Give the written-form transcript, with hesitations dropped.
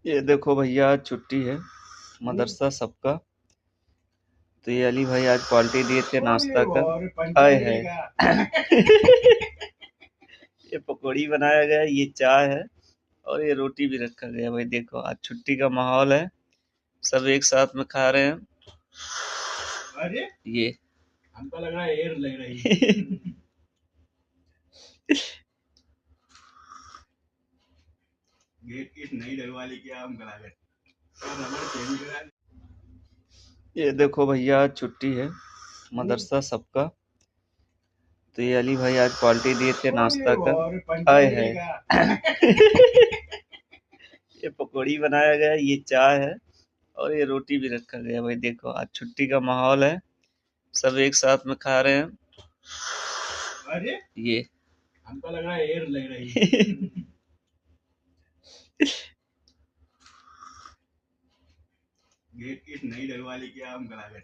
ये देखो भैया, आज छुट्टी है मदरसा सबका। तो ये अली भाई आज पार्टी दिए थे नाश्ता का। आए है ये पकौड़ी बनाया गया, ये चाय है और ये रोटी भी रखा गया। भाई देखो, आज छुट्टी का माहौल है, सब एक साथ में खा रहे हैं। अरे ये हमको लग रहा है एयर लग रही है गेट की नई लगवा ली क्या हम करा कर। ये देखो भैया, आज छुट्टी है मदरसा सबका। तो ये अली भाई आज पार्टी दिए थे नाश्ता का। आए है ये पकौड़ी बनाया गया, ये चाय है और ये रोटी भी रखा गया। भाई देखो, आज छुट्टी का माहौल है, सब एक साथ में खा रहे हैं। अरे ये हमको लग रहा है एयर लग रही है गेट की नई लगवा ली क्या हम करा कर।